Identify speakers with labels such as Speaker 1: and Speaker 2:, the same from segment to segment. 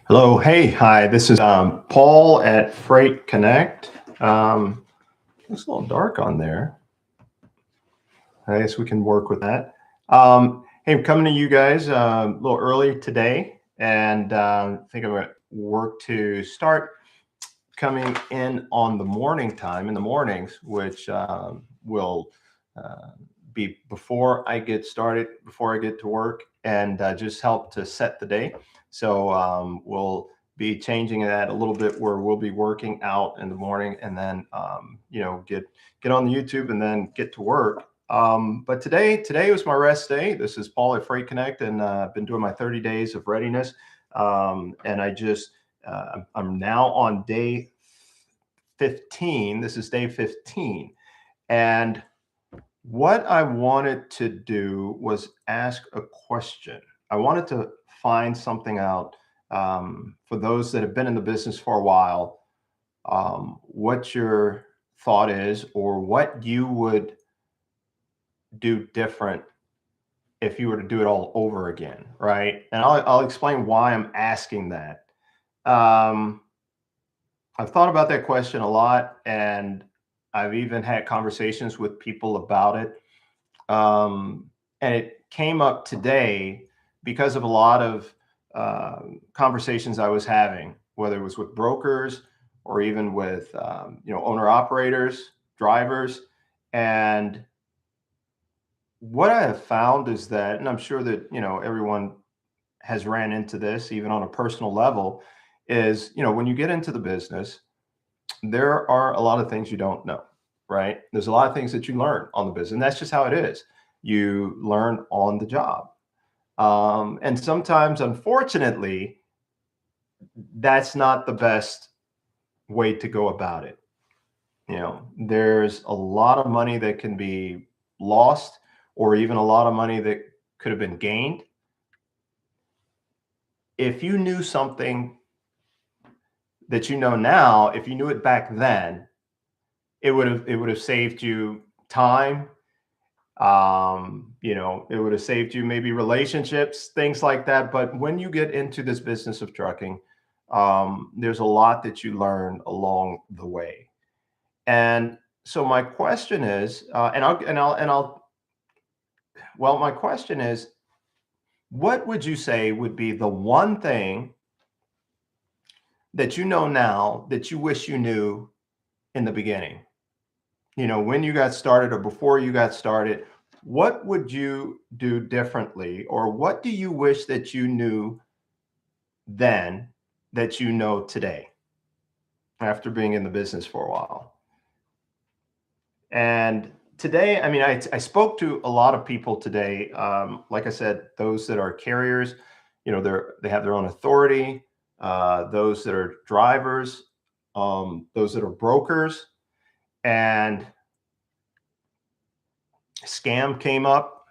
Speaker 1: Hello, hey, hi. This is Paul at Freight Connect. Looks a little dark on there. I guess we can work with that. Hey, I'm coming to you guys a little early today, and I think I'm going to work to start coming in on the morning time in the mornings, which will uh, be before I get started, before I get to work, and just help to set the day. So we'll be changing that a little bit, where we'll be working out in the morning, and then get on the YouTube and then get to work. But today was my rest day. This is Paul at Freight Connect, and I've been doing my 30 days of readiness, and I'm now on day 15. This is day 15. And what I wanted to do was ask a question. I wanted to find something out for those that have been in the business for a while, what your thought is, or what you would do different if you were to do it all over again, right? And I'll explain why I'm asking that. Um, I've thought about that question a lot, and I've even had conversations with people about it. And it came up today because of a lot of conversations I was having, whether it was with brokers or even with owner operators, drivers. And what I have found is that, and I'm sure that everyone has ran into this even on a personal level, is when you get into the business, there are a lot of things you don't know, right? There's a lot of things that you learn on the business, and that's just how it is. You learn on the job. And sometimes, unfortunately, that's not the best way to go about it. There's a lot of money that can be lost, or even a lot of money that could have been gained if you knew something that you know now. If you knew it back then, it would have saved you time. It would have saved you maybe relationships, things like that. But when you get into this business of trucking, there's a lot that you learn along the way. And so my question is, my question is, what would you say would be the one thing that you know now that you wish you knew in the beginning? When you got started or before you got started, what would you do differently, or what do you wish that you knew then that you know today after being in the business for a while? And today, I mean, I spoke to a lot of people today. Like I said, those that are carriers, they have their own authority. Those that are drivers, those that are brokers, and scam came up.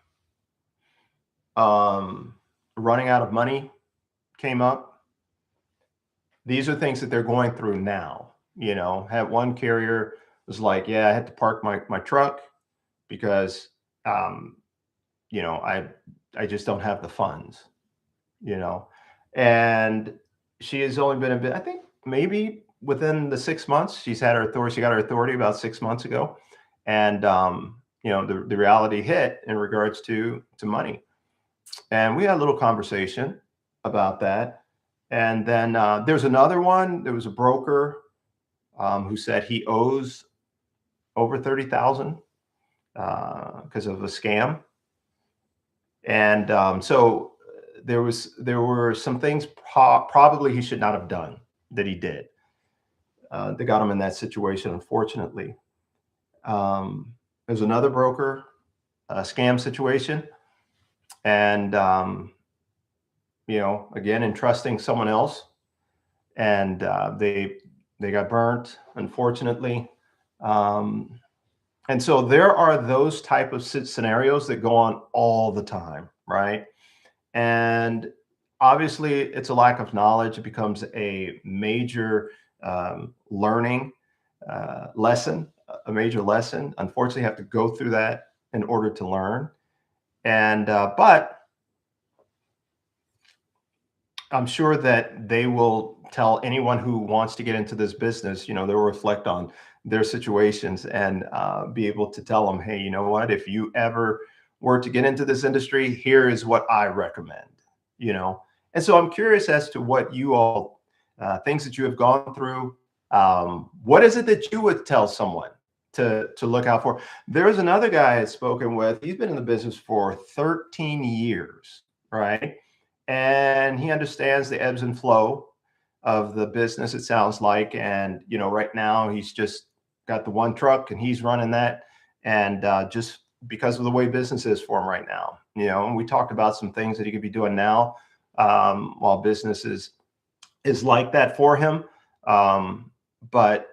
Speaker 1: Running out of money came up. These are things that they're going through now. Had one carrier was like, yeah, I had to park my truck because um, I just don't have the funds, you know. And she has only been a bit, I think maybe within the 6 months, she's had her authority. She got her authority about 6 months ago. And the reality hit in regards to money. And we had a little conversation about that. And then there's another one. There was a broker who said he owes over 30,000 because of a scam. And so there were some things probably he should not have done that he did. That got him in that situation, unfortunately. There's another broker, a scam situation, and again, entrusting someone else, and they got burnt, unfortunately. Um, and so there are those type of scenarios that go on all the time, right? And obviously, it's a lack of knowledge. It becomes a major learning lesson, a major lesson. Unfortunately, you have to go through that in order to learn. And but I'm sure that they will tell anyone who wants to get into this business, they'll reflect on their situations and be able to tell them, hey, you know what, if you ever were to get into this industry, here is what I recommend, you know. And so I'm curious as to what you all, things that you have gone through. What is it that you would tell someone to look out for? There's another guy I had spoken with. He's been in the business for 13 years, right? And he understands the ebbs and flow of the business, it sounds like. And right now he's just got the one truck and he's running that, and just because of the way business is for him right now, and we talked about some things that he could be doing now, while business is like that for him. But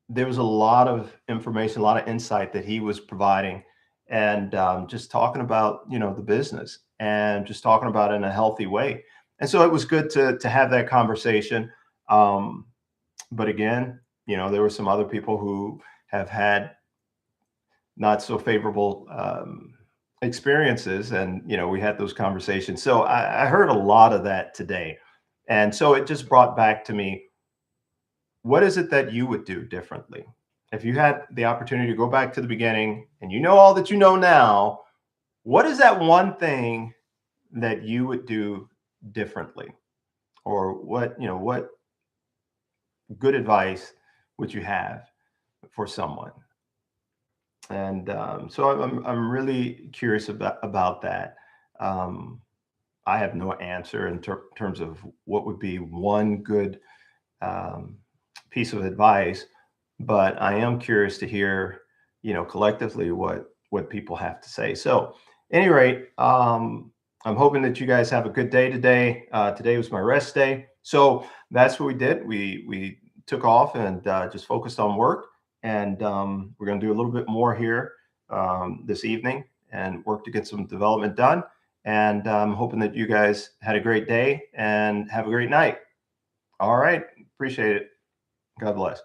Speaker 1: there was a lot of information, a lot of insight that he was providing, and just talking about the business, and just talking about it in a healthy way. And so it was good to have that conversation. Um, but again, there were some other people who have had not so favorable experiences, and we had those conversations. So I heard a lot of that today, and so it just brought back to me, what is it that you would do differently? If you had the opportunity to go back to the beginning and you know all that you know now, what is that one thing that you would do differently? Or what good advice would you have for someone? And so I'm really curious about that. Um, I have no answer in terms of what would be one good um, piece of advice, but I am curious to hear, collectively what people have to say. So, any rate, I'm hoping that you guys have a good day today. Today was my rest day, so that's what we did. We took off and just focused on work, and we're going to do a little bit more here this evening and work to get some development done. And I'm hoping that you guys had a great day and have a great night. All right. Appreciate it. God bless.